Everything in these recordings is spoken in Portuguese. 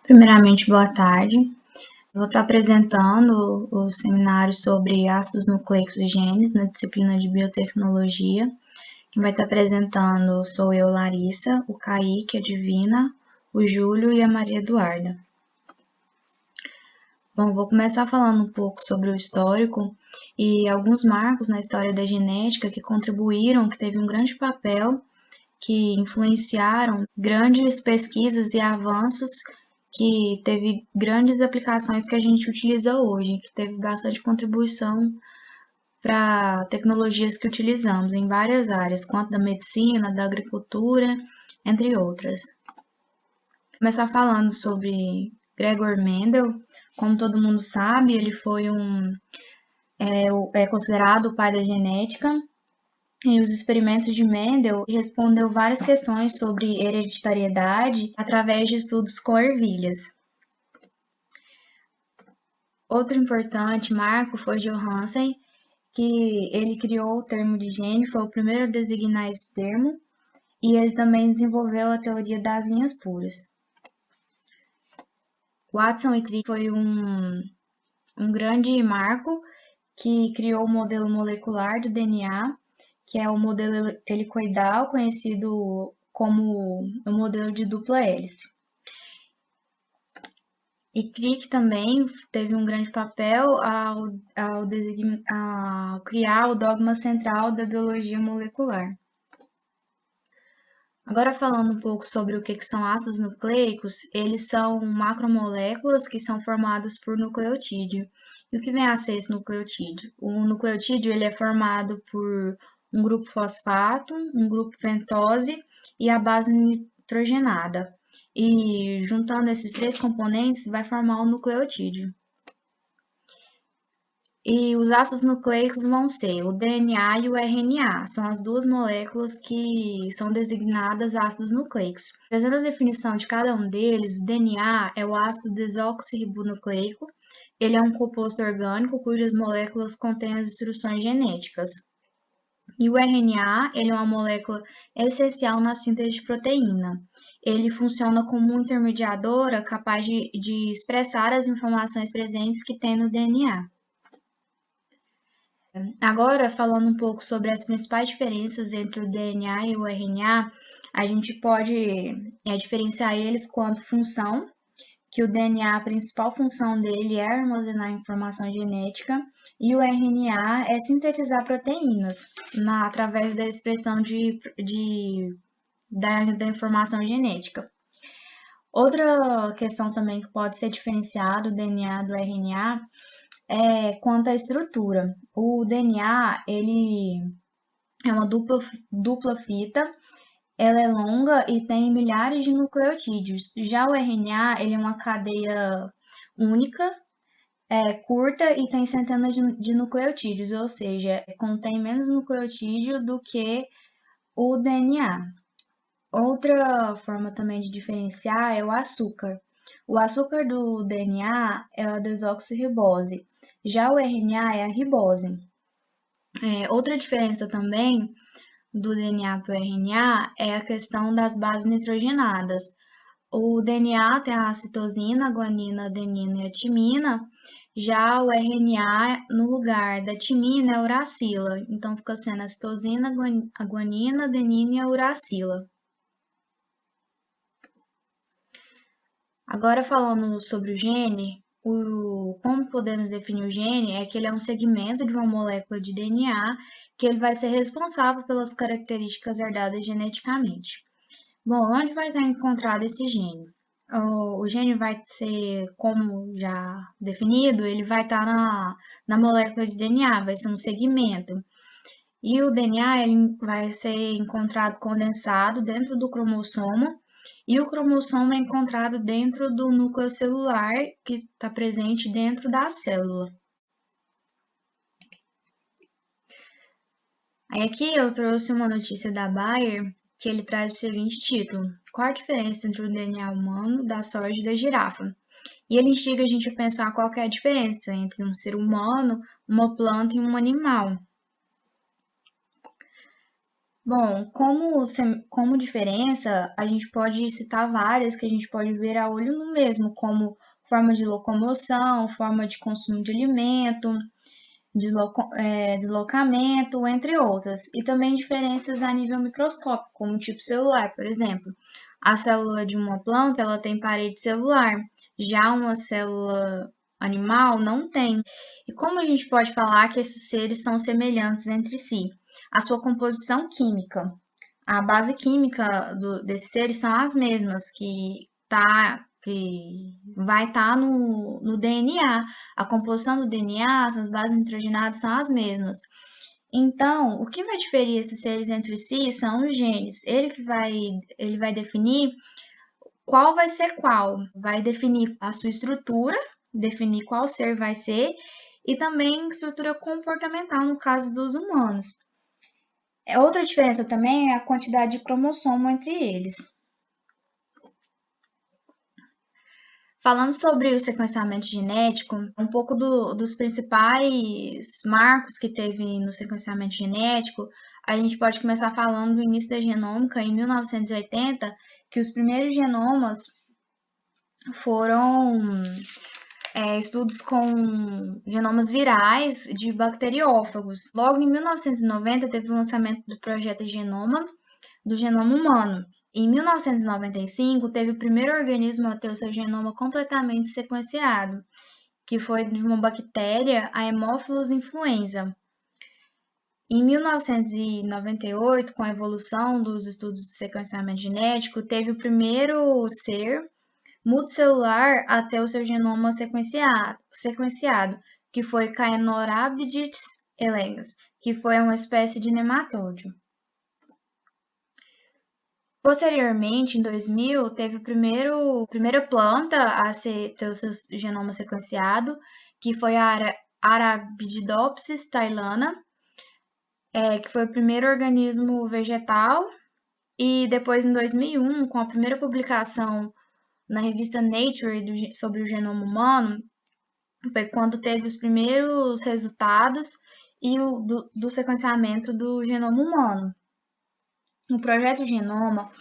Primeiramente, boa tarde. Vou estar apresentando o seminário sobre ácidos nucleicos e genes na disciplina de biotecnologia. Quem vai estar apresentando sou eu, Larissa, o Kaique, a Divina, o Júlio e a Maria Eduarda. Bom, vou começar falando um pouco sobre o histórico e alguns marcos na história da genética que contribuíram, que teve um grande papel, que influenciaram grandes pesquisas e avanços que teve grandes aplicações que a gente utiliza hoje, que teve bastante contribuição para tecnologias que utilizamos em várias áreas, quanto da medicina, da agricultura, entre outras. Vou começar falando sobre Gregor Mendel. Como todo mundo sabe, ele foi considerado o pai da genética. E os experimentos de Mendel respondeu várias questões sobre hereditariedade através de estudos com ervilhas. Outro importante marco foi Johansen, que ele criou o termo de gene, foi o primeiro a designar esse termo, e ele também desenvolveu a teoria das linhas puras. Watson e Crick foi um grande marco que criou o modelo molecular do DNA, que é o modelo helicoidal, conhecido como o modelo de dupla hélice. E Crick também teve um grande papel ao criar o dogma central da biologia molecular. Agora falando um pouco sobre o que são ácidos nucleicos, eles são macromoléculas que são formadas por nucleotídeo. E o que vem a ser esse nucleotídeo? O nucleotídeo ele é formado por um grupo fosfato, um grupo pentose e a base nitrogenada. E juntando esses três componentes vai formar o nucleotídeo. E os ácidos nucleicos vão ser o DNA e o RNA, são as duas moléculas que são designadas ácidos nucleicos. Fazendo a definição de cada um deles, o DNA é o ácido desoxirribonucleico, ele é um composto orgânico cujas moléculas contêm as instruções genéticas. E o RNA, ele é uma molécula essencial na síntese de proteína. Ele funciona como um intermediadora capaz de expressar as informações presentes que tem no DNA. Agora, falando um pouco sobre as principais diferenças entre o DNA e o RNA, a gente pode diferenciar eles quanto função, que o DNA, a principal função dele é armazenar informação genética, e o RNA é sintetizar proteínas através da expressão da informação genética. Outra questão também que pode ser diferenciada do DNA do RNA quanto à estrutura. O DNA, ele é uma dupla fita, ela é longa e tem milhares de nucleotídeos. Já o RNA, ele é uma cadeia única, curta e tem centenas de nucleotídeos, ou seja, contém menos nucleotídeo do que o DNA. Outra forma também de diferenciar é o açúcar. O açúcar do DNA é a desoxirribose, já o RNA é a ribose. Outra diferença também do DNA para o RNA é a questão das bases nitrogenadas. O DNA tem a citosina, a guanina, a adenina e a timina, já o RNA, no lugar da timina, é a uracila. Então, fica sendo a citosina, a guanina, a adenina e a uracila. Agora, falando sobre o gene, como podemos definir o gene é que ele é um segmento de uma molécula de DNA que ele vai ser responsável pelas características herdadas geneticamente. Bom, onde vai estar encontrado esse gene? O gene vai ser, como já definido, ele vai estar na molécula de DNA, vai ser um segmento. E o DNA ele vai ser encontrado condensado dentro do cromossomo, e o cromossomo é encontrado dentro do núcleo celular, que está presente dentro da célula. Aí aqui eu trouxe uma notícia da Bayer, que ele traz o seguinte título: qual a diferença entre o DNA humano, da soja e da girafa? E ele instiga a gente a pensar qual que é a diferença entre um ser humano, uma planta e um animal. Bom, como diferença, a gente pode citar várias que a gente pode ver a olho nu mesmo, como forma de locomoção, forma de consumo de alimento, deslocamento, entre outras. E também diferenças a nível microscópico, como tipo celular, por exemplo. A célula de uma planta, ela tem parede celular, já uma célula animal não tem. E como a gente pode falar que esses seres são semelhantes entre si? A sua composição química. A base química desses seres são as mesmas que vai estar no DNA. A composição do DNA, as bases nitrogenadas são as mesmas. Então, o que vai diferir esses seres entre si são os genes. Ele vai definir qual vai ser qual, vai definir a sua estrutura, definir qual ser vai ser, e também estrutura comportamental no caso dos humanos. Outra diferença também é a quantidade de cromossomo entre eles. Falando sobre o sequenciamento genético, um pouco dos principais marcos que teve no sequenciamento genético, a gente pode começar falando do início da genômica em 1980, que os primeiros genomas foram estudos com genomas virais de bacteriófagos. Logo em 1990 teve o lançamento do projeto Genoma, do genoma humano. Em 1995, teve o primeiro organismo a ter o seu genoma completamente sequenciado, que foi de uma bactéria, a Haemophilus influenza. Em 1998, com a evolução dos estudos de sequenciamento genético, teve o primeiro ser multicelular a ter o seu genoma sequenciado que foi Caenorhabditis elegans, que foi uma espécie de nematóide. Posteriormente, em 2000, teve a primeira planta a ter o seu genoma sequenciado, que foi a Arabidopsis thailand, que foi o primeiro organismo vegetal. E depois, em 2001, com a primeira publicação na revista Nature sobre o genoma humano, foi quando teve os primeiros resultados do sequenciamento do genoma humano. O projeto Genoma,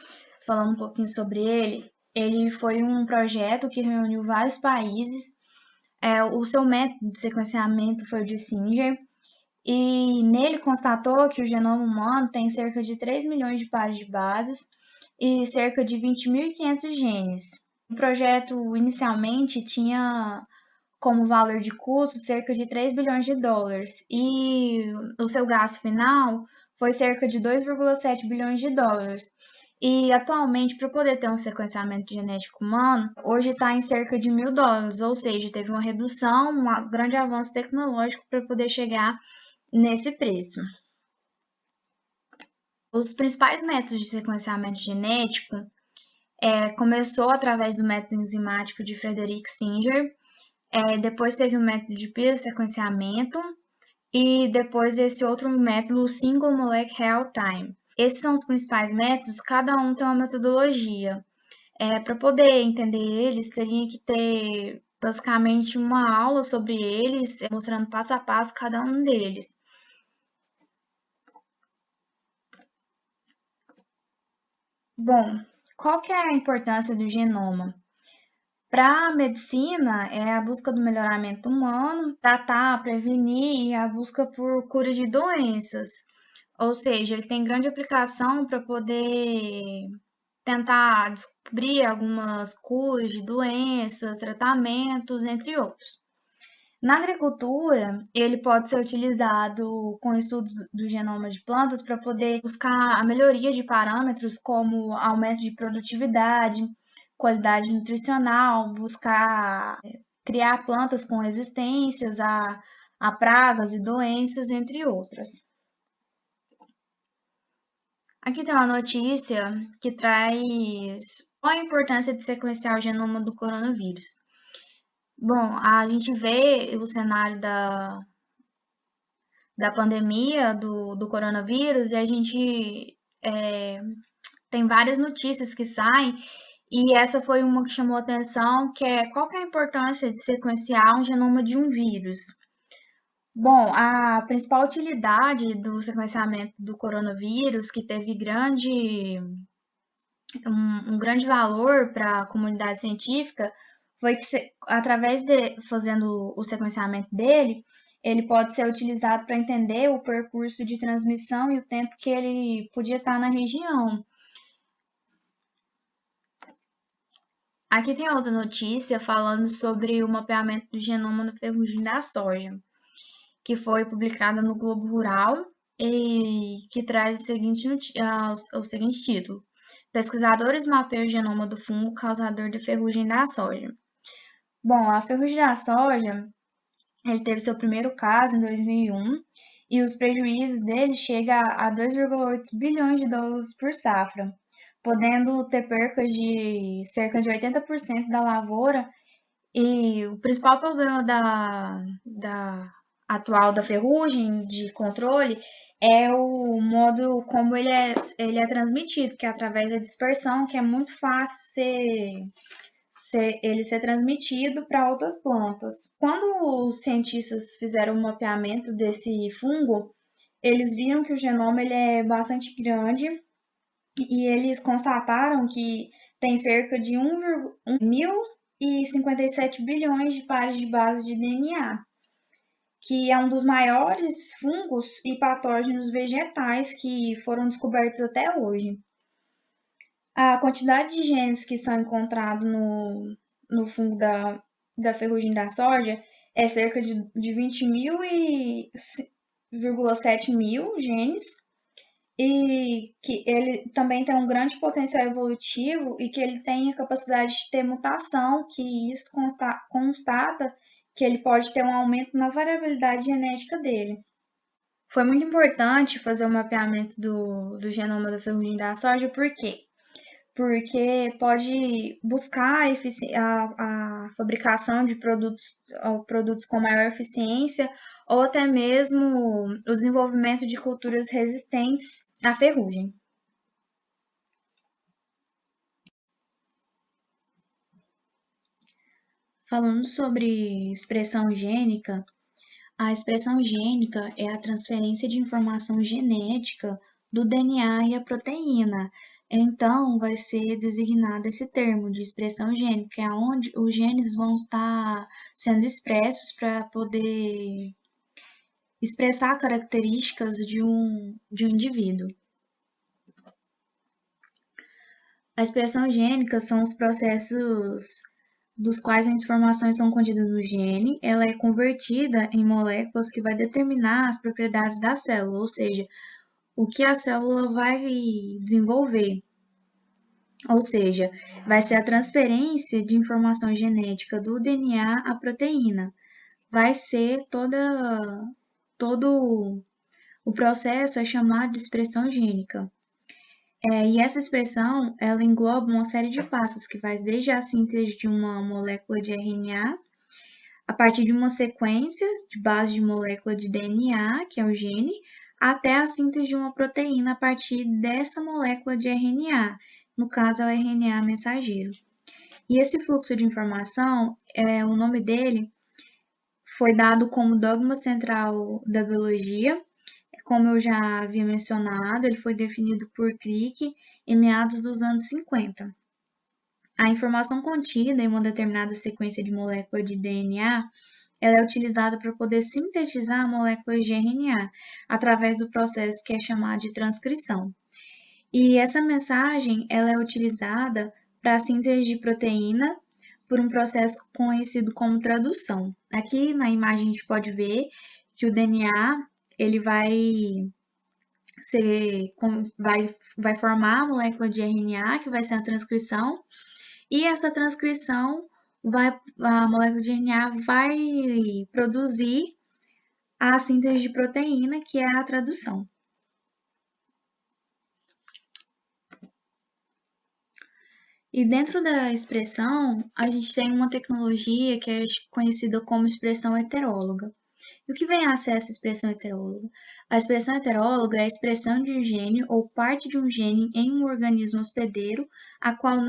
falando um pouquinho sobre ele foi um projeto que reuniu vários países. O seu método de sequenciamento foi o de Singer, e nele constatou que o genoma humano tem cerca de 3 milhões de pares de bases e cerca de 20.500 genes. O projeto inicialmente tinha como valor de custo cerca de 3 bilhões de dólares e o seu gasto final foi cerca de 2,7 bilhões de dólares. E atualmente, para poder ter um sequenciamento genético humano, hoje está em cerca de $1.000, ou seja, teve uma redução, um grande avanço tecnológico para poder chegar nesse preço. Os principais métodos de sequenciamento genético começou através do método enzimático de Frederick Singer, depois teve o método de biosequenciamento e depois esse outro método, o Single Molecular Time. Esses são os principais métodos, cada um tem uma metodologia. Para poder entender eles, teria que ter basicamente uma aula sobre eles, mostrando passo a passo cada um deles. Bom, qual que é a importância do genoma? Para a medicina, é a busca do melhoramento humano, tratar, prevenir e a busca por cura de doenças. Ou seja, ele tem grande aplicação para poder tentar descobrir algumas curas de doenças, tratamentos, entre outros. Na agricultura, ele pode ser utilizado com estudos do genoma de plantas para poder buscar a melhoria de parâmetros como aumento de produtividade, qualidade nutricional, buscar criar plantas com resistências a pragas e doenças, entre outras. Aqui tem uma notícia que traz qual a importância de sequenciar o genoma do coronavírus. Bom, a gente vê o cenário da pandemia do coronavírus e a gente tem várias notícias que saem e essa foi uma que chamou a atenção, que é qual que é a importância de sequenciar um genoma de um vírus. Bom, a principal utilidade do sequenciamento do coronavírus, que teve um grande valor para a comunidade científica, foi que, através de fazendo o sequenciamento dele, ele pode ser utilizado para entender o percurso de transmissão e o tempo que ele podia estar na região. Aqui tem outra notícia falando sobre o mapeamento do genoma no ferrugem da soja, que foi publicada no Globo Rural e que traz o seguinte título: Pesquisadores mapeiam o genoma do fungo causador de ferrugem da soja. Bom, a ferrugem da soja, ele teve seu primeiro caso em 2001 e os prejuízos dele chegam a 2,8 bilhões de dólares por safra, podendo ter percas de cerca de 80% da lavoura. E o principal problema da atual da ferrugem de controle é o modo como ele é transmitido, que é através da dispersão, que é muito fácil ele ser transmitido para outras plantas. Quando os cientistas fizeram o mapeamento desse fungo, eles viram que o genoma ele é bastante grande e eles constataram que tem cerca de 1,1057 bilhões de pares de base de DNA, que é um dos maiores fungos e patógenos vegetais que foram descobertos até hoje. A quantidade de genes que são encontrados no fungo da ferrugem da soja é cerca de 20,7 mil genes, e que ele também tem um grande potencial evolutivo e que ele tem a capacidade de ter mutação, que isso constata que ele pode ter um aumento na variabilidade genética dele. Foi muito importante fazer o mapeamento do genoma da ferrugem da soja, por quê? Porque pode buscar a fabricação de produtos com maior eficiência ou até mesmo o desenvolvimento de culturas resistentes à ferrugem. Falando sobre expressão gênica, a expressão gênica é a transferência de informação genética do DNA e a proteína. Então, vai ser designado esse termo de expressão gênica, que é onde os genes vão estar sendo expressos para poder expressar características de um indivíduo. A expressão gênica são os processos dos quais as informações são contidas no gene, ela é convertida em moléculas que vai determinar as propriedades da célula, ou seja, o que a célula vai desenvolver. Ou seja, vai ser a transferência de informação genética do DNA à proteína. Vai ser todo o processo é chamado de expressão gênica. E essa expressão, ela engloba uma série de passos que vai desde a síntese de uma molécula de RNA, a partir de uma sequência de base de molécula de DNA, que é o gene, até a síntese de uma proteína a partir dessa molécula de RNA, no caso é o RNA mensageiro. E esse fluxo de informação, o nome dele foi dado como dogma central da biologia. Como eu já havia mencionado, ele foi definido por Crick em meados dos anos 50. A informação contida em uma determinada sequência de molécula de DNA ela é utilizada para poder sintetizar moléculas de RNA através do processo que é chamado de transcrição. E essa mensagem ela é utilizada para a síntese de proteína por um processo conhecido como tradução. Aqui na imagem a gente pode ver que o DNA ele vai formar a molécula de RNA, que vai ser a transcrição, e essa transcrição a molécula de RNA vai produzir a síntese de proteína, que é a tradução. E dentro da expressão, a gente tem uma tecnologia que é conhecida como expressão heteróloga. E o que vem a ser essa expressão heteróloga? A expressão heteróloga é a expressão de um gene ou parte de um gene em um organismo hospedeiro, a qual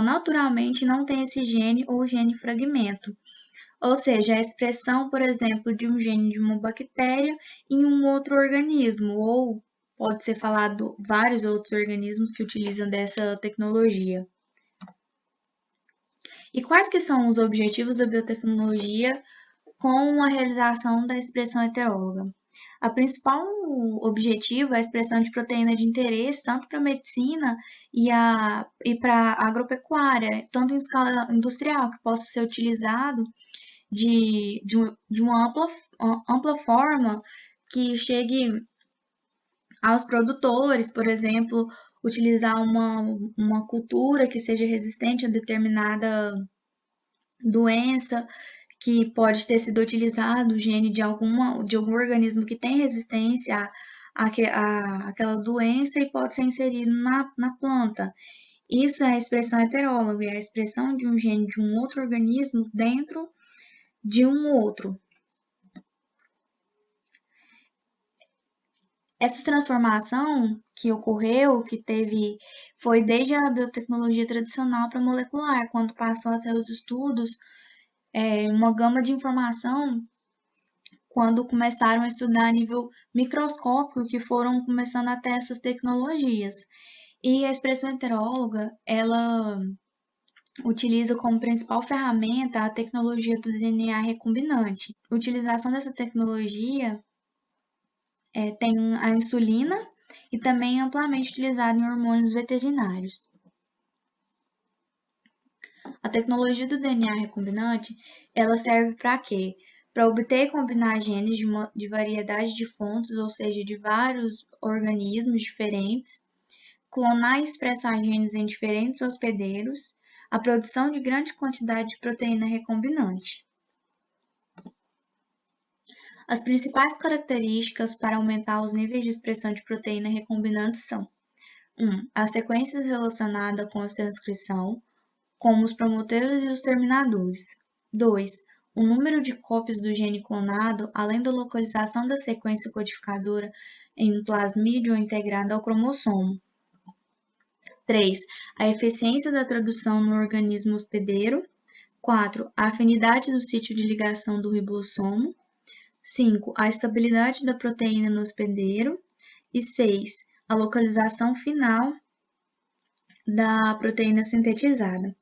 naturalmente não tem esse gene ou gene fragmento. ou seja, a expressão, por exemplo, de um gene de uma bactéria em um outro organismo, ou pode ser falado vários outros organismos que utilizam dessa tecnologia. E quais que são os objetivos da biotecnologia com a realização da expressão heteróloga? A principal objetivo é a expressão de proteína de interesse tanto para a medicina e para a agropecuária, tanto em escala industrial, que possa ser utilizado de uma ampla forma que chegue aos produtores, por exemplo, utilizar uma cultura que seja resistente a determinada doença, que pode ter sido utilizado o gene de algum organismo que tem resistência àquela doença e pode ser inserido na planta. Isso é a expressão heteróloga, é a expressão de um gene de um outro organismo dentro de um outro. Essa transformação que ocorreu, foi desde a biotecnologia tradicional para a molecular, quando passou a ter os estudos, uma gama de informação, quando começaram a estudar a nível microscópico, que foram começando a ter essas tecnologias. E a expressão heteróloga, ela utiliza como principal ferramenta a tecnologia do DNA recombinante. A utilização dessa tecnologia tem a insulina e também é amplamente utilizada em hormônios veterinários. A tecnologia do DNA recombinante, ela serve para quê? Para obter e combinar genes de variedade de fontes, ou seja, de vários organismos diferentes, clonar e expressar genes em diferentes hospedeiros, a produção de grande quantidade de proteína recombinante. As principais características para aumentar os níveis de expressão de proteína recombinante são: 1. As sequências relacionadas com a transcrição, como os promotores e os terminadores. 2. O número de cópias do gene clonado, além da localização da sequência codificadora em um plasmídio integrado ao cromossomo. 3. A eficiência da tradução no organismo hospedeiro. 4. A afinidade do sítio de ligação do ribossomo. 5. A estabilidade da proteína no hospedeiro. E 6. A localização final da proteína sintetizada.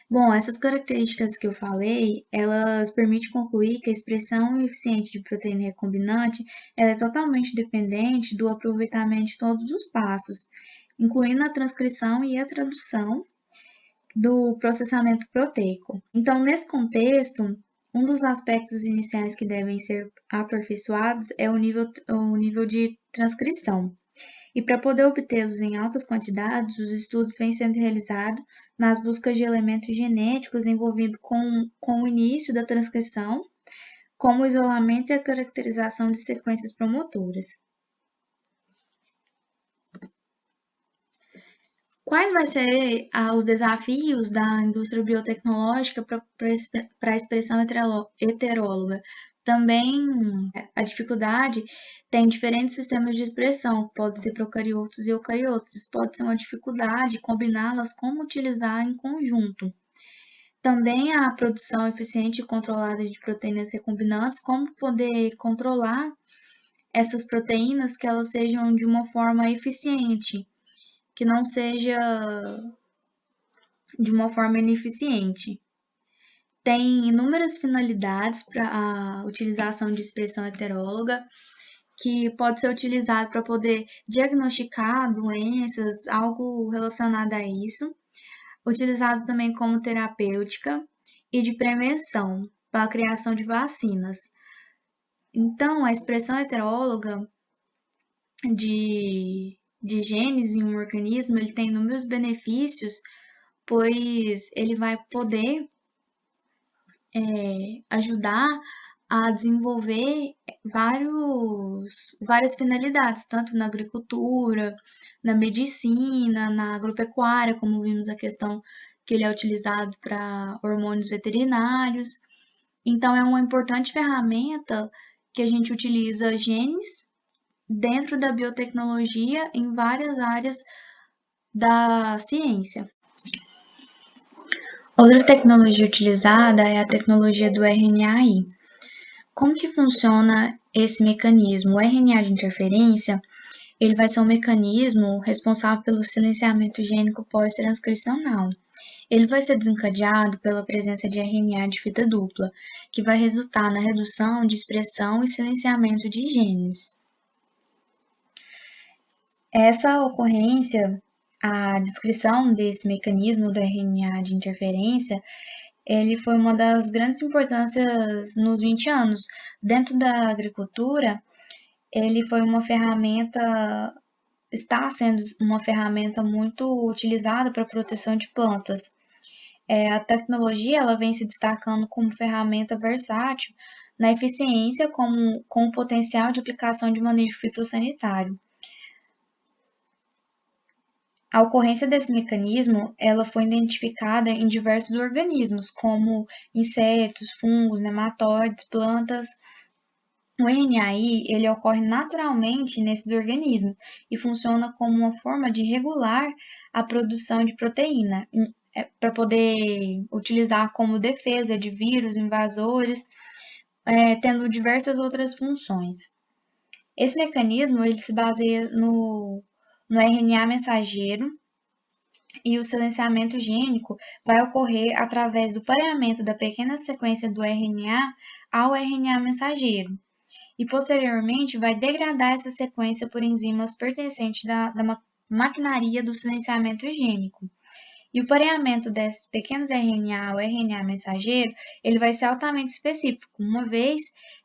Bom, essas características que eu falei, elas permitem concluir que a expressão eficiente de proteína recombinante ela é totalmente dependente do aproveitamento de todos os passos, incluindo a transcrição e a tradução do processamento proteico. Então, nesse contexto, um dos aspectos iniciais que devem ser aperfeiçoados é o nível de transcrição. E para poder obtê-los em altas quantidades, os estudos vêm sendo realizados nas buscas de elementos genéticos envolvidos com o início da transcrição, como o isolamento e a caracterização de sequências promotoras. Quais vão ser os desafios da indústria biotecnológica para a expressão heteróloga? Também a dificuldade tem diferentes sistemas de expressão, pode ser procariotos e eucariotos. Pode ser uma dificuldade combiná-las, como utilizar em conjunto. Também a produção eficiente e controlada de proteínas recombinantes, como poder controlar essas proteínas que elas sejam de uma forma eficiente, que não seja de uma forma ineficiente. Tem inúmeras finalidades para a utilização de expressão heteróloga, que pode ser utilizado para poder diagnosticar doenças, algo relacionado a isso. Utilizado também como terapêutica e de prevenção para a criação de vacinas. Então, a expressão heteróloga de genes em um organismo, ele tem inúmeros benefícios, pois ele vai poder ajudar a desenvolver várias finalidades, tanto na agricultura, na medicina, na agropecuária, como vimos a questão que ele é utilizado para hormônios veterinários. Então, é uma importante ferramenta que a gente utiliza genes dentro da biotecnologia em várias áreas da ciência. Outra tecnologia utilizada é a tecnologia do RNAi. Como que funciona esse mecanismo? O RNA de interferência, ele vai ser um mecanismo responsável pelo silenciamento gênico pós-transcricional. Ele vai ser desencadeado pela presença de RNA de fita dupla, que vai resultar na redução de expressão e silenciamento de genes. Essa ocorrência, a descrição desse mecanismo do RNA de interferência, ele foi uma das grandes importâncias nos 20 anos. Dentro da agricultura, ele foi uma ferramenta, está sendo uma ferramenta muito utilizada para a proteção de plantas. A tecnologia ela vem se destacando como ferramenta versátil na eficiência com o potencial de aplicação de manejo fitossanitário. A ocorrência desse mecanismo ela foi identificada em diversos organismos, como insetos, fungos, nematóides, plantas. O RNAi ele ocorre naturalmente nesses organismos e funciona como uma forma de regular a produção de proteína, para poder utilizar como defesa de vírus, invasores, tendo diversas outras funções. Esse mecanismo ele se baseia no RNA mensageiro e o silenciamento gênico vai ocorrer através do pareamento da pequena sequência do RNA ao RNA mensageiro e posteriormente vai degradar essa sequência por enzimas pertencentes da maquinaria do silenciamento gênico. E o pareamento desses pequenos RNA ao RNA mensageiro, ele vai ser altamente específico, uma vez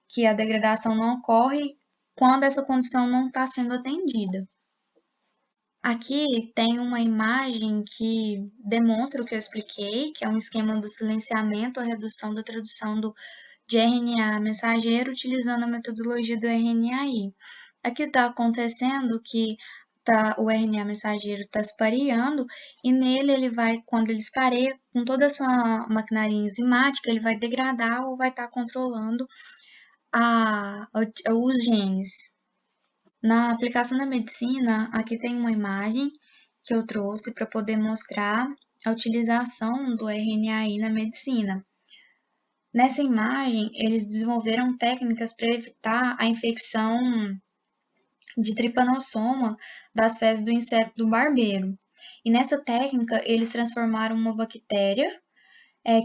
que a degradação não ocorre quando essa condição não está sendo atendida. Aqui tem uma imagem que demonstra o que eu expliquei, que é um esquema do silenciamento, a redução da tradução de RNA mensageiro utilizando a metodologia do RNAi. Aqui está acontecendo que o RNA mensageiro está se pareando e nele ele vai, quando ele se pareia com toda a sua maquinaria enzimática, ele vai degradar ou vai estar controlando os genes. Na aplicação da medicina, aqui tem uma imagem que eu trouxe para poder mostrar a utilização do RNAi na medicina. Nessa imagem, eles desenvolveram técnicas para evitar a infecção de tripanossoma das fezes do inseto do barbeiro. E nessa técnica, eles transformaram uma bactéria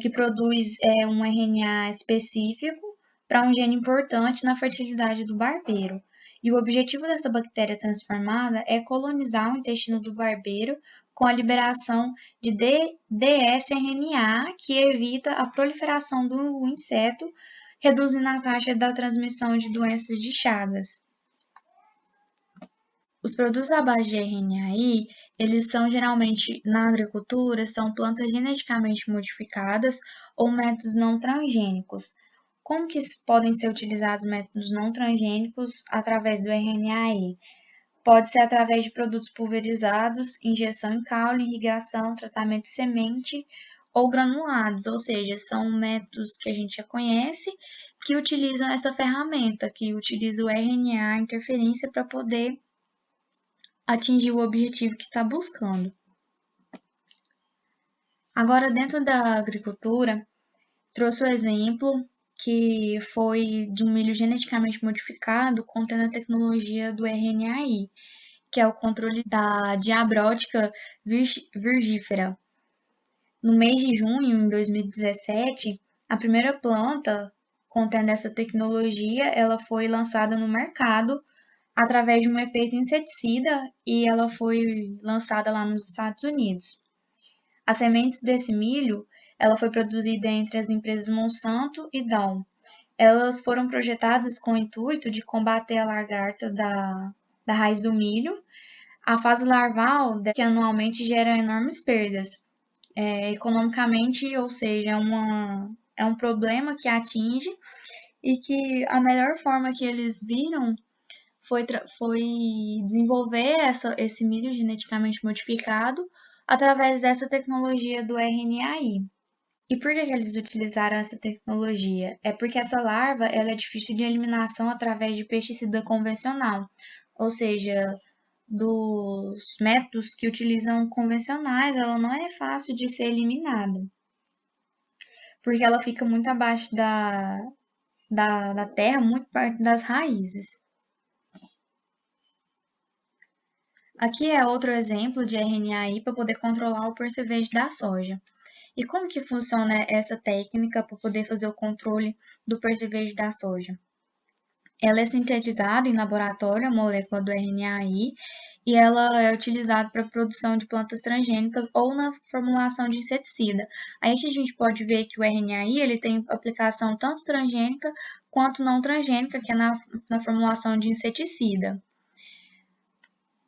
que produz um RNA específico para um gene importante na fertilidade do barbeiro. E o objetivo dessa bactéria transformada é colonizar o intestino do barbeiro com a liberação de dsRNA, que evita a proliferação do inseto, reduzindo a taxa da transmissão de doenças de Chagas. Os produtos à base de RNAi, eles são geralmente na agricultura, são plantas geneticamente modificadas ou métodos não transgênicos. Como que podem ser utilizados métodos não transgênicos através do RNAi? Pode ser através de produtos pulverizados, injeção em caule, irrigação, tratamento de semente ou granulados, ou seja, são métodos que a gente já conhece que utilizam essa ferramenta, que utiliza o RNA, a interferência, para poder atingir o objetivo que está buscando. Agora, dentro da agricultura, trouxe o exemplo que foi de um milho geneticamente modificado contendo a tecnologia do RNAi, que é o controle da diabrótica virgífera. No mês de junho de 2017, a primeira planta contendo essa tecnologia, ela foi lançada no mercado através de um efeito inseticida e ela foi lançada lá nos Estados Unidos. As sementes desse milho, ela foi produzida entre as empresas Monsanto e Dow. Elas foram projetadas com o intuito de combater a lagarta da raiz do milho, a fase larval que anualmente gera enormes perdas, economicamente, ou seja, é um problema que atinge e que a melhor forma que eles viram foi desenvolver esse milho geneticamente modificado através dessa tecnologia do RNAi. E por que eles utilizaram essa tecnologia? É porque essa larva ela é difícil de eliminação através de pesticida convencional, ou seja, dos métodos que utilizam convencionais, ela não é fácil de ser eliminada. porque ela fica muito abaixo da terra, muito perto das raízes. Aqui é outro exemplo de RNAi para poder controlar o percevejo da soja. E como que funciona essa técnica para poder fazer o controle do percevejo da soja? Ela é sintetizada em laboratório, a molécula do RNAi, e ela é utilizada para a produção de plantas transgênicas ou na formulação de inseticida. Aí que a gente pode ver que o RNAi ele tem aplicação tanto transgênica quanto não transgênica, que é na formulação de inseticida.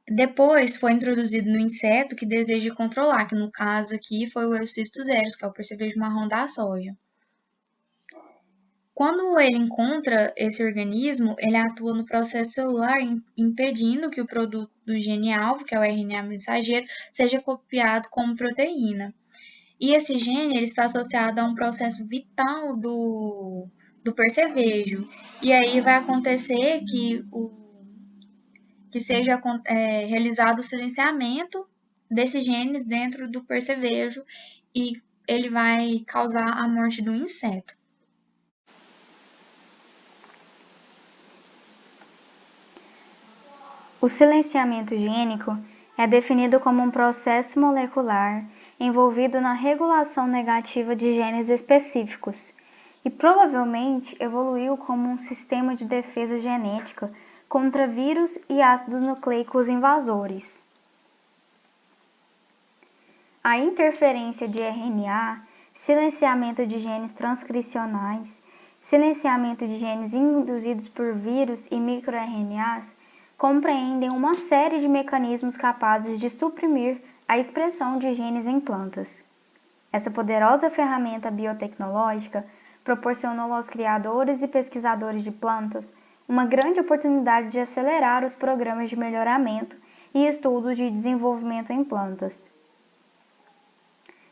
Depois foi introduzido no inseto que deseja controlar, que no caso aqui foi o Eucistos eros, que é o percevejo marrom da soja. Quando ele encontra esse organismo, ele atua no processo celular, impedindo que o produto do gene-alvo, que é o RNA mensageiro, seja copiado como proteína. E esse gene ele está associado a um processo vital do percevejo. E aí vai acontecer que seja realizado o silenciamento desses genes dentro do percevejo e ele vai causar a morte do inseto. O silenciamento gênico é definido como um processo molecular envolvido na regulação negativa de genes específicos e provavelmente evoluiu como um sistema de defesa genética contra vírus e ácidos nucleicos invasores. A interferência de RNA, silenciamento de genes transcricionais, silenciamento de genes induzidos por vírus e microRNAs compreendem uma série de mecanismos capazes de suprimir a expressão de genes em plantas. Essa poderosa ferramenta biotecnológica proporcionou aos criadores e pesquisadores de plantas uma grande oportunidade de acelerar os programas de melhoramento e estudos de desenvolvimento em plantas.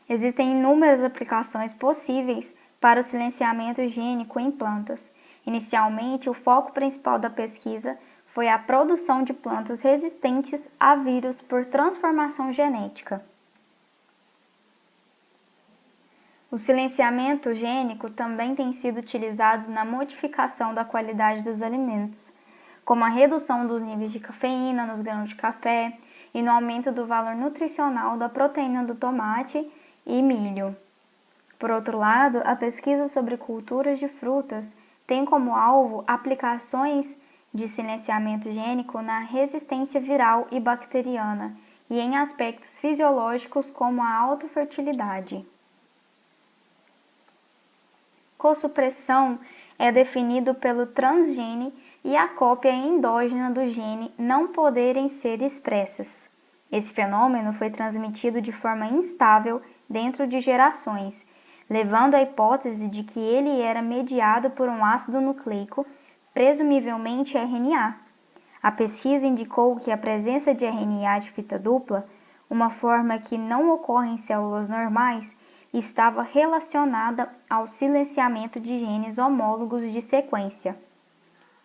Existem inúmeras aplicações possíveis para o silenciamento gênico em plantas. Inicialmente, o foco principal da pesquisa foi a produção de plantas resistentes a vírus por transformação genética. O silenciamento gênico também tem sido utilizado na modificação da qualidade dos alimentos, como a redução dos níveis de cafeína nos grãos de café e no aumento do valor nutricional da proteína do tomate e milho. Por outro lado, a pesquisa sobre culturas de frutas tem como alvo aplicações de silenciamento gênico na resistência viral e bacteriana e em aspectos fisiológicos como a autofertilidade. Cossupressão é definido pelo transgene e a cópia endógena do gene não poderem ser expressas. Esse fenômeno foi transmitido de forma instável dentro de gerações, levando à hipótese de que ele era mediado por um ácido nucleico, presumivelmente RNA. A pesquisa indicou que a presença de RNA de fita dupla, uma forma que não ocorre em células normais, estava relacionada ao silenciamento de genes homólogos de sequência.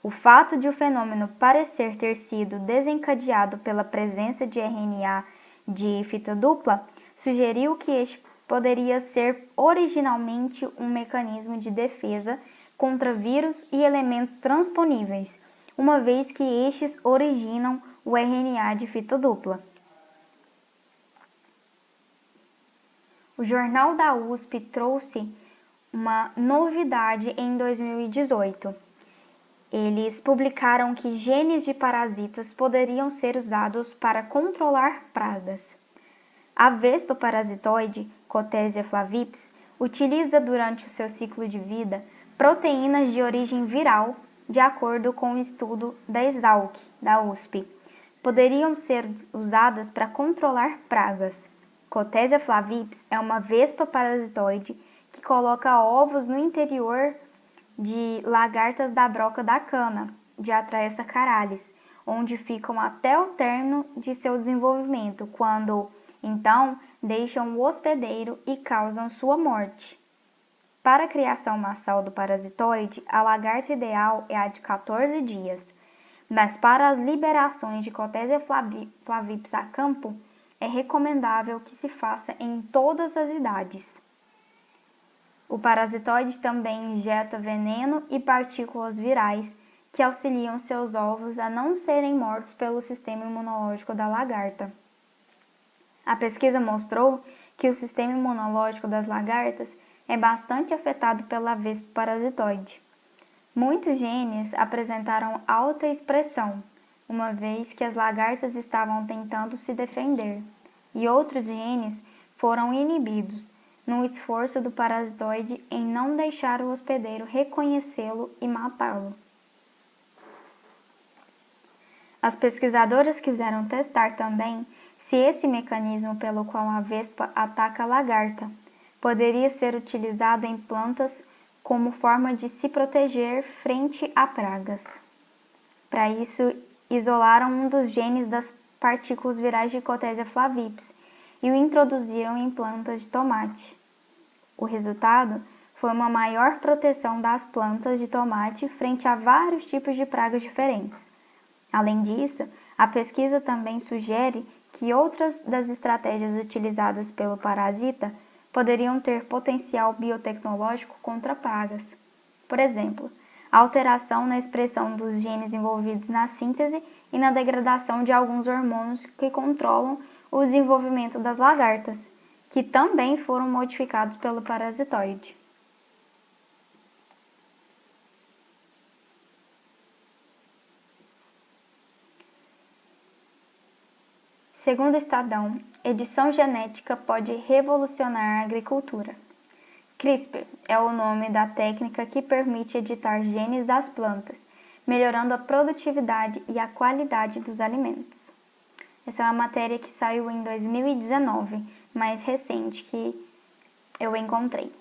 O fato de o fenômeno parecer ter sido desencadeado pela presença de RNA de fita dupla sugeriu que este poderia ser originalmente um mecanismo de defesa contra vírus e elementos transponíveis, uma vez que estes originam o RNA de fita dupla. O Jornal da USP trouxe uma novidade em 2018. Eles publicaram que genes de parasitas poderiam ser usados para controlar pragas. A vespa parasitoide, Cotesia flavips, utiliza durante o seu ciclo de vida proteínas de origem viral, de acordo com o estudo da Exalc, da USP. Poderiam ser usadas para controlar pragas. Cotesia flavips é uma vespa parasitoide que coloca ovos no interior de lagartas da broca da cana, de Atraea caralis, onde ficam até o término de seu desenvolvimento, quando, então, deixam o hospedeiro e causam sua morte. Para a criação massal do parasitoide, a lagarta ideal é a de 14 dias, mas para as liberações de Cotesia flavips a campo, é recomendável que se faça em todas as idades. O parasitoide também injeta veneno e partículas virais que auxiliam seus ovos a não serem mortos pelo sistema imunológico da lagarta. A pesquisa mostrou que o sistema imunológico das lagartas é bastante afetado pela vespa parasitoide. Muitos genes apresentaram alta expressão, uma vez que as lagartas estavam tentando se defender, e outros genes foram inibidos, no esforço do parasitoide em não deixar o hospedeiro reconhecê-lo e matá-lo. As pesquisadoras quiseram testar também se esse mecanismo pelo qual a vespa ataca a lagarta poderia ser utilizado em plantas como forma de se proteger frente a pragas. Para isso, isolaram um dos genes das partículas virais de Cotesia flavips e o introduziram em plantas de tomate. O resultado foi uma maior proteção das plantas de tomate frente a vários tipos de pragas diferentes. Além disso, a pesquisa também sugere que outras das estratégias utilizadas pelo parasita poderiam ter potencial biotecnológico contra pragas. Por exemplo, a alteração na expressão dos genes envolvidos na síntese e na degradação de alguns hormônios que controlam o desenvolvimento das lagartas, que também foram modificados pelo parasitoide. Segundo o Estadão, edição genética pode revolucionar a agricultura. CRISPR é o nome da técnica que permite editar genes das plantas, melhorando a produtividade e a qualidade dos alimentos. Essa é uma matéria que saiu em 2019, mais recente que eu encontrei.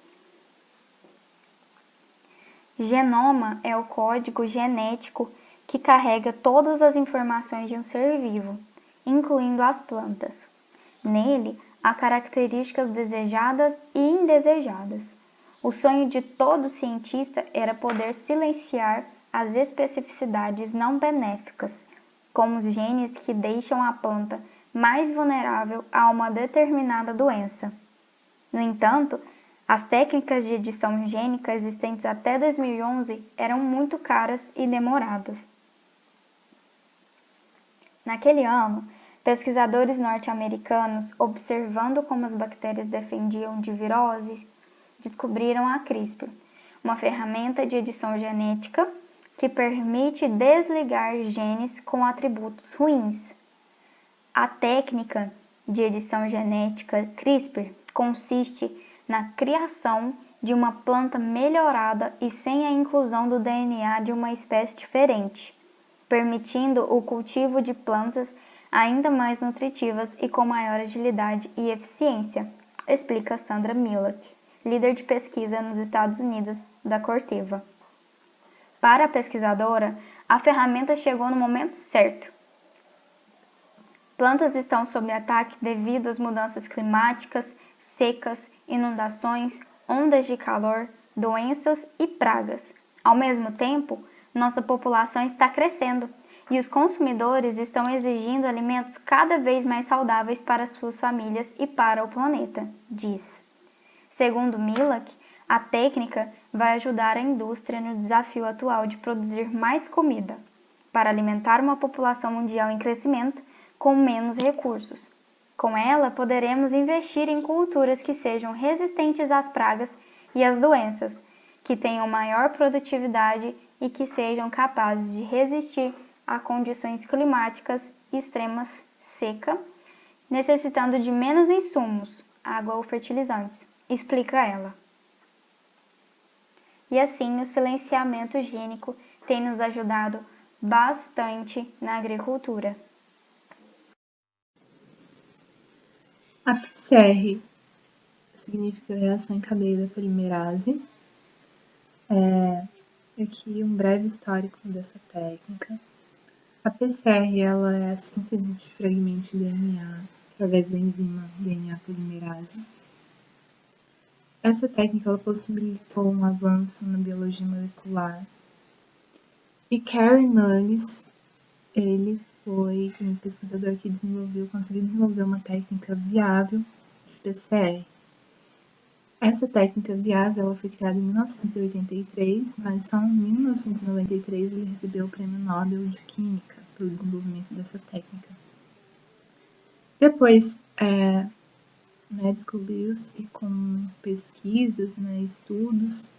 Genoma é o código genético que carrega todas as informações de um ser vivo, incluindo as plantas. Nele, há características desejadas e indesejadas. O sonho de todo cientista era poder silenciar as especificidades não benéficas, como os genes que deixam a planta mais vulnerável a uma determinada doença. No entanto, as técnicas de edição gênica existentes até 2011 eram muito caras e demoradas. Naquele ano, pesquisadores norte-americanos, observando como as bactérias defendiam de viroses, descobriram a CRISPR, uma ferramenta de edição genética que permite desligar genes com atributos ruins. A técnica de edição genética CRISPR consiste na criação de uma planta melhorada e sem a inclusão do DNA de uma espécie diferente, permitindo o cultivo de plantas ainda mais nutritivas e com maior agilidade e eficiência, explica Sandra Millack, líder de pesquisa nos Estados Unidos da Corteva. Para a pesquisadora, a ferramenta chegou no momento certo. Plantas estão sob ataque devido às mudanças climáticas, secas, inundações, ondas de calor, doenças e pragas. Ao mesmo tempo, nossa população está crescendo e os consumidores estão exigindo alimentos cada vez mais saudáveis para suas famílias e para o planeta, diz. Segundo Millack, a técnica vai ajudar a indústria no desafio atual de produzir mais comida, para alimentar uma população mundial em crescimento com menos recursos. Com ela, poderemos investir em culturas que sejam resistentes às pragas e às doenças, que tenham maior produtividade e que sejam capazes de resistir a condições climáticas extremas, seca, necessitando de menos insumos, água ou fertilizantes, explica ela. E assim, o silenciamento gênico tem nos ajudado bastante na agricultura. A PCR significa reação em cadeia da polimerase. Aqui um breve histórico dessa técnica. A PCR ela é a síntese de fragmentos de DNA através da enzima DNA polimerase. Essa técnica ela possibilitou um avanço na biologia molecular. E Carey Mullis, ele foi um pesquisador que conseguiu desenvolver uma técnica viável de PCR. Essa técnica viável ela foi criada em 1983, mas só em 1993 ele recebeu o Prêmio Nobel de Química pelo desenvolvimento dessa técnica. Depois, descobriu-se com pesquisas, estudos,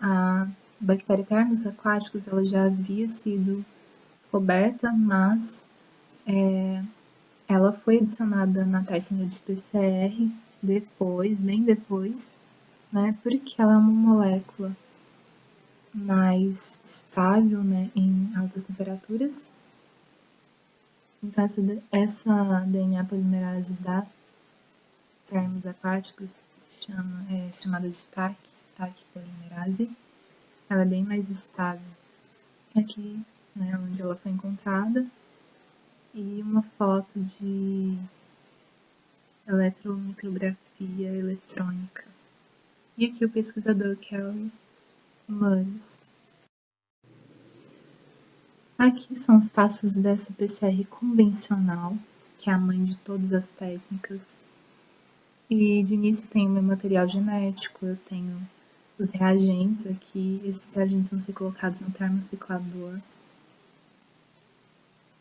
a bactéria Thermus aquáticos ela já havia sido descoberta, mas ela foi adicionada na técnica de PCR bem depois, porque ela é uma molécula mais estável, em altas temperaturas. Então, essa DNA polimerase da Thermus aquáticos é chamada de TAC polimerase. Ela é bem mais estável. Aqui, onde ela foi encontrada. E uma foto de eletromicrografia eletrônica. E aqui o pesquisador Kelly Mudge. Aqui são os passos dessa PCR convencional, que é a mãe de todas as técnicas. E de início tem o meu material genético, eu tenho os reagentes aqui. Esses reagentes vão ser colocados no termociclador.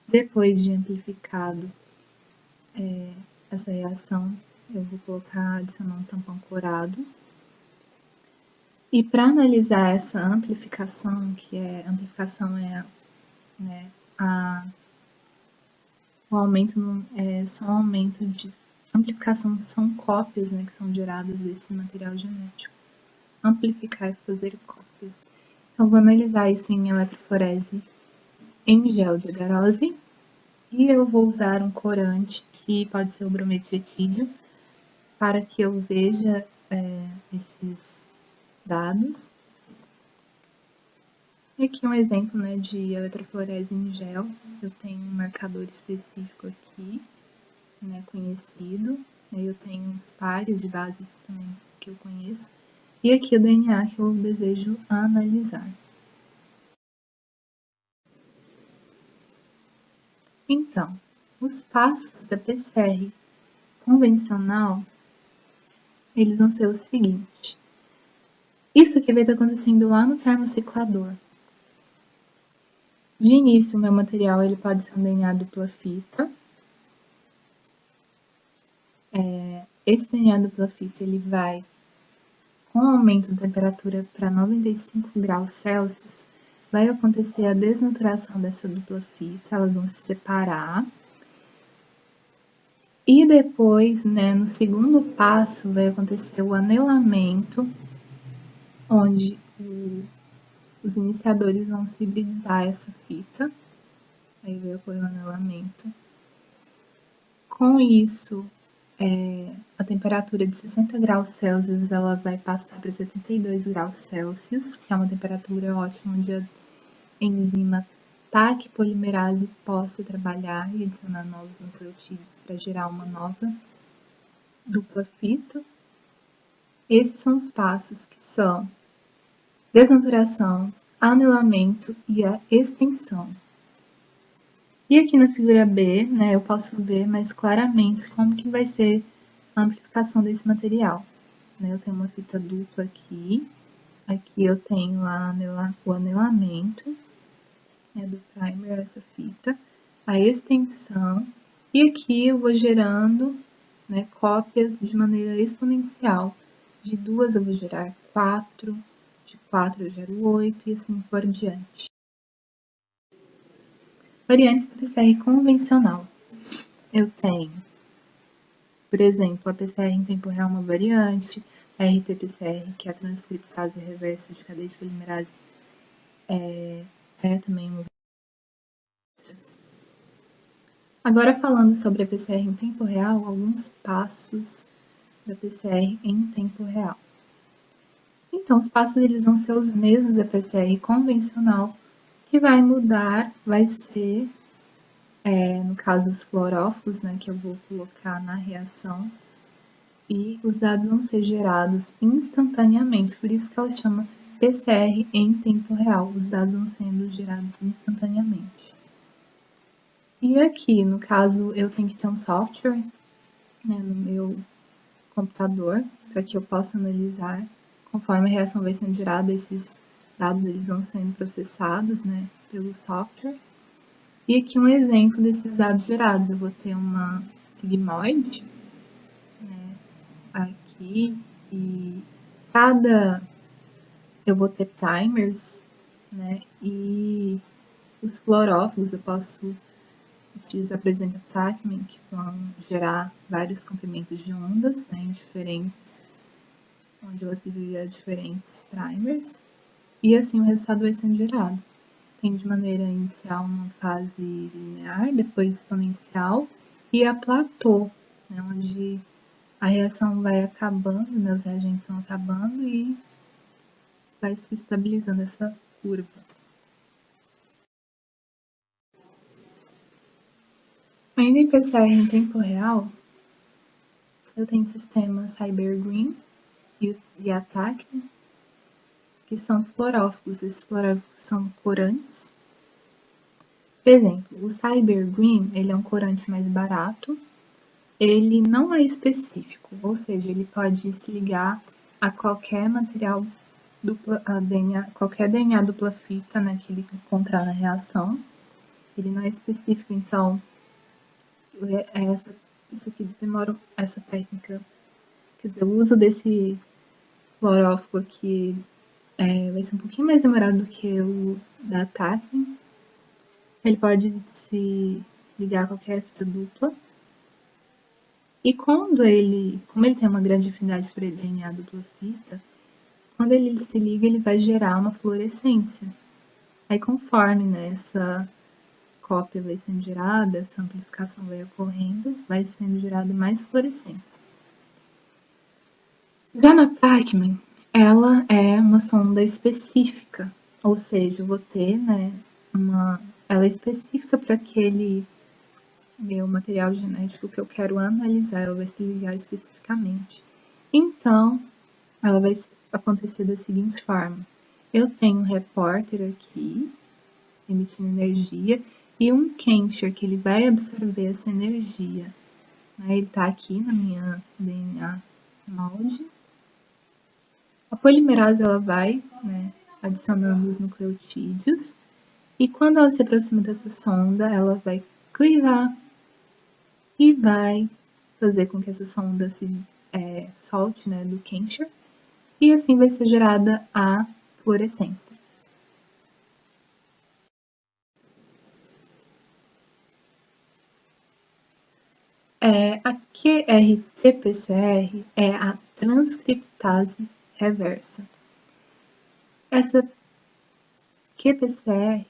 Depois de amplificado essa reação, eu vou adicionar um tampão corado. E para analisar essa amplificação, o aumento de amplificação são cópias, que são geradas desse material genético. Amplificar e fazer cópias. Então, vou analisar isso em eletroforese em gel de agarose. E eu vou usar um corante, que pode ser o brometileno, para que eu veja esses dados. E aqui um exemplo de eletroforese em gel. Eu tenho um marcador específico aqui, conhecido. Eu tenho uns pares de bases também que eu conheço. E aqui o DNA que eu desejo analisar. Então, os passos da PCR convencional, eles vão ser o seguinte. Isso aqui vai estar acontecendo lá no termociclador. De início, o meu material ele pode ser um DNA dupla fita. Esse DNA dupla fita ele vai, com o aumento da temperatura para 95 graus Celsius, vai acontecer a desnaturação dessa dupla fita, elas vão se separar. E depois, no segundo passo, vai acontecer o anelamento, onde os iniciadores vão se hibridizar essa fita. Aí vai ocorrer o anelamento. Com isso, a temperatura de 60 graus Celsius ela vai passar para 72 graus Celsius, que é uma temperatura ótima, onde a enzima TAC polimerase possa trabalhar e adicionar novos nucleotídeos para gerar uma nova dupla fita. Esses são os passos que são desnaturação, anelamento e a extensão. E aqui na figura B, eu posso ver mais claramente como que vai ser a amplificação desse material. Eu tenho uma fita dupla aqui eu tenho o anelamento do primer, essa fita, a extensão, e aqui eu vou gerando cópias de maneira exponencial. De 2 eu vou gerar 4, de 4 eu gero 8 e assim por diante. Variantes da PCR convencional. Eu tenho, por exemplo, a PCR em tempo real uma variante, a RT-PCR, que é a transcriptase reversa de cadeia de polimerase, é também uma variante. Agora, falando sobre a PCR em tempo real, alguns passos da PCR em tempo real. Então, os passos eles vão ser os mesmos da PCR convencional. O que vai mudar vai ser, no caso, os fluorófilos, que eu vou colocar na reação, e os dados vão ser gerados instantaneamente, por isso que ela chama PCR em tempo real, os dados vão sendo gerados instantaneamente. E aqui, no caso, eu tenho que ter um software no meu computador para que eu possa analisar. Conforme a reação vai sendo gerada, esses dados eles vão sendo processados, né, pelo software. E aqui um exemplo desses dados gerados. Eu vou ter uma sigmoide, né, aqui, e eu vou ter primers, né, e os fluorófilos eu posso utilizar, por exemplo, Tacman, que vão gerar vários comprimentos de ondas, né, em diferentes, onde ela se via diferentes primers, e assim o resultado vai sendo gerado. Tem de maneira inicial uma fase linear, depois exponencial, e a platô, né, onde a reação vai acabando, né, os reagentes vão acabando e vai se estabilizando essa curva. Ainda em PCR em tempo real, eu tenho o sistema CyberGreen e a Tacman, que são fluorófilos. Esses fluorófilos são corantes. Por exemplo, o CyberGreen, ele é um corante mais barato. Ele não é específico, ou seja, ele pode se ligar a qualquer material qualquer DNA dupla fita, né, que ele encontrar na reação. Ele não é específico, então isso aqui demora, essa técnica, quer dizer, o uso desse fluorófilo aqui vai ser um pouquinho mais demorado do que o da Tacman. Ele pode se ligar a qualquer fita dupla. E como ele tem uma grande afinidade para DNA dupla fita, quando ele se liga, ele vai gerar uma fluorescência. Aí conforme, né, essa cópia vai sendo gerada, essa amplificação vai ocorrendo, vai sendo gerada mais fluorescência. Já na Tacman, ela é uma sonda específica, ou seja, eu vou ter, né, ela é específica para aquele meu material genético que eu quero analisar, ela vai se ligar especificamente. Então, ela vai acontecer da seguinte forma: eu tenho um repórter aqui, emitindo energia, e um quencher que ele vai absorver essa energia. Ele está aqui na minha DNA molde. A polimerase ela vai, né, adicionando os nucleotídeos, e quando ela se aproxima dessa sonda, ela vai clivar e vai fazer com que essa sonda se solte, né, do quencher, e assim vai ser gerada a fluorescência. A QRT-PCR é a transcriptase reversa. Essa QRT-PCR,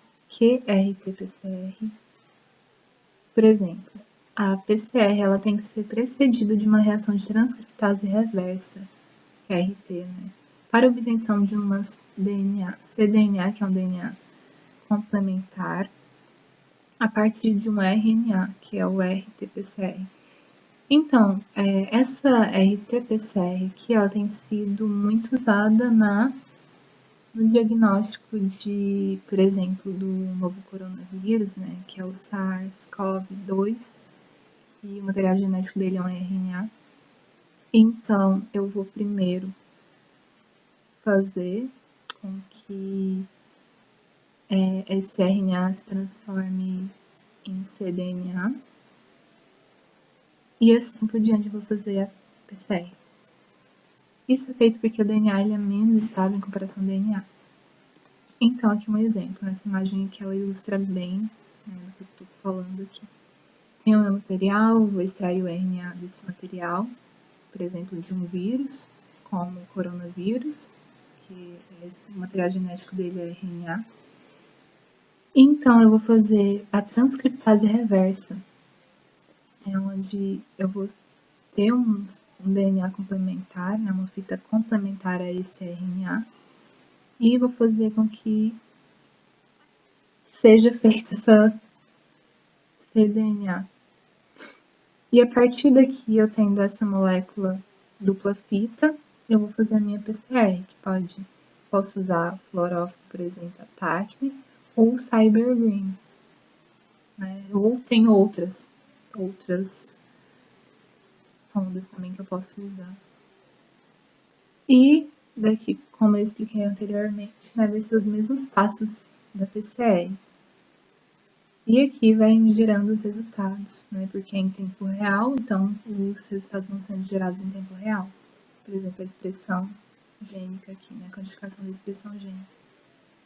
por exemplo, a PCR ela tem que ser precedida de uma reação de transcriptase reversa, QRT, né, para obtenção de uma cDNA, que é um DNA complementar, a partir de um RNA, que é o RT-PCR. Então, essa RT-PCR aqui, ela tem sido muito usada no diagnóstico de, por exemplo, do novo coronavírus, né, que é o SARS-CoV-2, que o material genético dele é um RNA. Então, eu vou primeiro fazer com que esse RNA se transforme em cDNA. E assim por diante eu vou fazer a PCR. Isso é feito porque o DNA ele é menos estável em comparação ao DNA. Então, aqui um exemplo. Nessa imagem aqui ela ilustra bem, né, do que eu estou falando aqui. Tem o meu material, vou extrair o RNA desse material, por exemplo, de um vírus, como o coronavírus, que esse material genético dele é RNA. Então, eu vou fazer a transcriptase reversa, onde eu vou ter um DNA complementar, né, uma fita complementar a esse RNA, e vou fazer com que seja feita essa cDNA. E a partir daqui, eu tendo essa molécula dupla fita, eu vou fazer a minha PCR, que posso usar fluorófilo, por exemplo, a Tacman, ou CyberGreen, né? Ou tem outras sondas também que eu posso usar. E daqui, como eu expliquei anteriormente, né, vai ser os mesmos passos da PCR. E aqui vai me gerando os resultados, né, porque é em tempo real, então os resultados vão sendo gerados em tempo real. Por exemplo, a expressão gênica aqui, né, a quantificação da expressão gênica.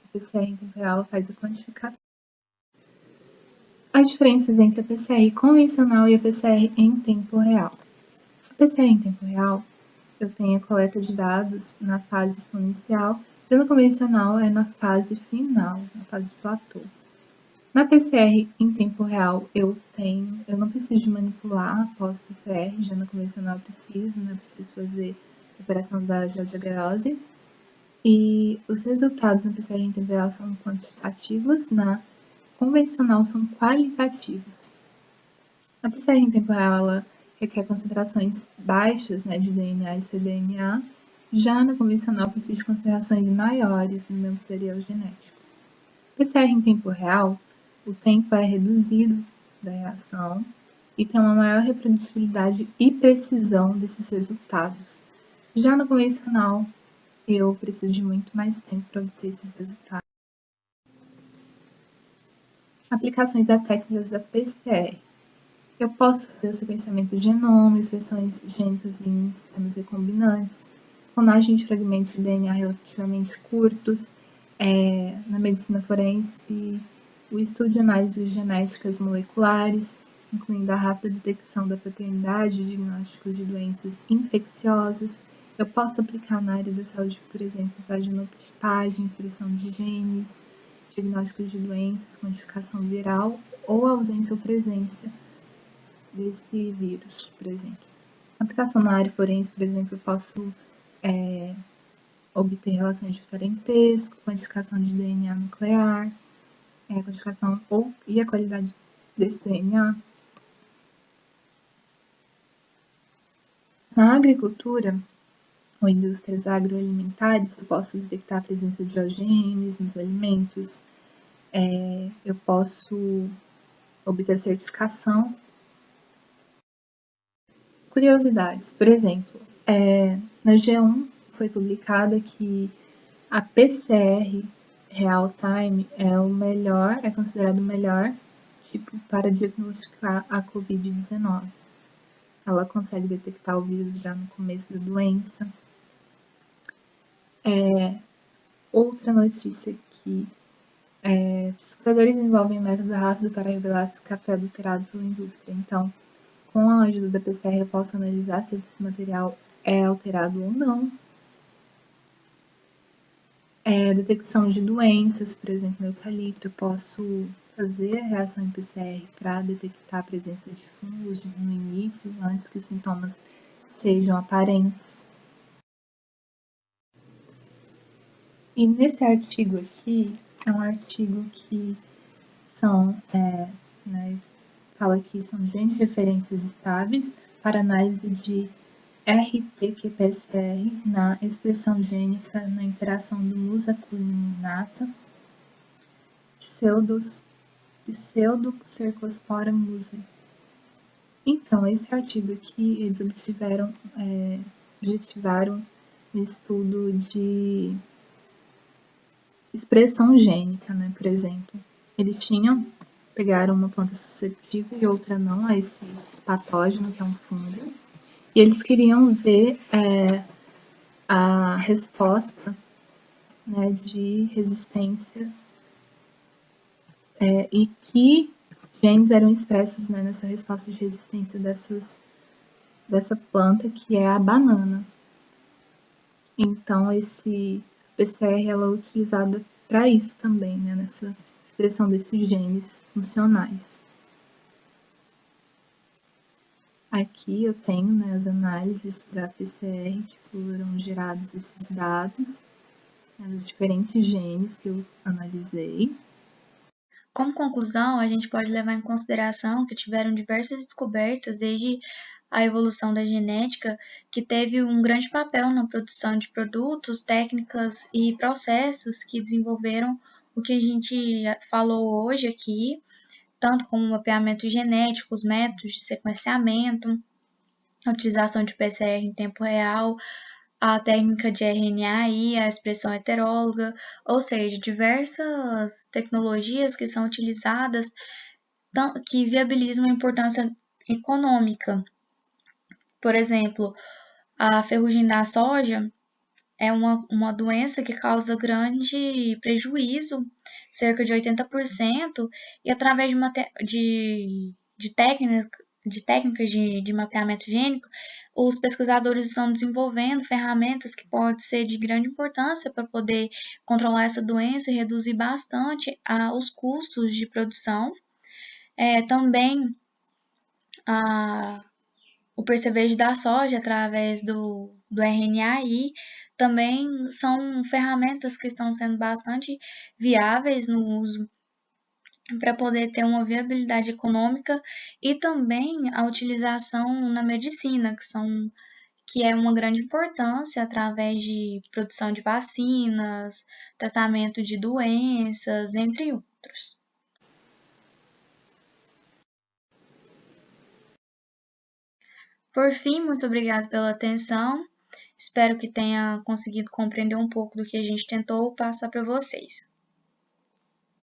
A PCR em tempo real faz a quantificação. As diferenças entre a PCR convencional e a PCR em tempo real. A PCR em tempo real, eu tenho a coleta de dados na fase exponencial, e no convencional é na fase final, na fase de platô. Na PCR em tempo real, eu não preciso de manipular após PCR, já no convencional eu preciso, né? Eu preciso fazer a operação da geodiagrose. E os resultados na PCR em tempo real são quantitativos, na convencional são qualitativos. A PCR em tempo real, ela requer concentrações baixas, né, de DNA e cDNA, já na convencional precisa de concentrações maiores no meu material genético. PCR em tempo real, o tempo é reduzido da reação e tem uma maior reprodutibilidade e precisão desses resultados. Já no convencional, eu preciso de muito mais tempo para obter esses resultados. Aplicações a técnicas da PCR. Eu posso fazer o sequenciamento de genoma, inserções gênicas em sistemas recombinantes, clonagem de fragmentos de DNA relativamente curtos, na medicina forense, o estudo de análises genéticas moleculares, incluindo a rápida detecção da paternidade e diagnóstico de doenças infecciosas. Eu posso aplicar na área da saúde, por exemplo, para genotipagem, expressão de genes, diagnóstico de doenças, quantificação viral ou ausência ou presença desse vírus, por exemplo. Aplicação na área forense, por exemplo, eu posso obter relações de parentesco, quantificação de DNA nuclear, quantificação e a qualidade desse DNA. Na agricultura ou indústrias agroalimentares, eu posso detectar a presença de OGMs nos alimentos, eu posso obter certificação. Curiosidades, por exemplo, na G1 foi publicada que a PCR real-time é considerado o melhor tipo para diagnosticar a COVID-19. Ela consegue detectar o vírus já no começo da doença. Outra notícia aqui, pesquisadores desenvolvem um método rápido para revelar se o café é adulterado pela indústria. Então, com a ajuda da PCR, eu posso analisar se esse material é alterado ou não. Detecção de doenças, por exemplo, no eucalipto, eu posso fazer a reação em PCR para detectar a presença de fungos no início, antes que os sintomas sejam aparentes. E nesse artigo aqui, é um artigo que fala que são genes de referências estáveis para análise de RT-qPCR na expressão gênica na interação do musaculinata Pseudocercospora musae. Então, esse artigo aqui, eles objetivaram um estudo de expressão gênica, né, por exemplo. Eles pegaram uma planta suscetível e outra não a esse patógeno, que é um fungo, e eles queriam ver a resposta, né, de resistência e que genes eram expressos, né, nessa resposta de resistência dessa planta, que é a banana. Então, esse PCR ela é utilizada para isso também, né, nessa expressão desses genes funcionais. Aqui eu tenho, né, as análises da PCR que foram gerados esses dados, né, dos diferentes genes que eu analisei. Como conclusão, a gente pode levar em consideração que tiveram diversas descobertas desde a evolução da genética, que teve um grande papel na produção de produtos, técnicas e processos que desenvolveram o que a gente falou hoje aqui, tanto como o mapeamento genético, os métodos de sequenciamento, a utilização de PCR em tempo real, a técnica de RNA e a expressão heteróloga, ou seja, diversas tecnologias que são utilizadas que viabilizam a importância econômica. Por exemplo, a ferrugem da soja é uma doença que causa grande prejuízo, cerca de 80%, e através de técnicas de mapeamento gênico, os pesquisadores estão desenvolvendo ferramentas que podem ser de grande importância para poder controlar essa doença e reduzir bastante os custos de produção. Também o percevejo da soja através do RNAi também são ferramentas que estão sendo bastante viáveis no uso para poder ter uma viabilidade econômica e também a utilização na medicina, que é uma grande importância através de produção de vacinas, tratamento de doenças, entre outros. Por fim, muito obrigada pela atenção. Espero que tenha conseguido compreender um pouco do que a gente tentou passar para vocês.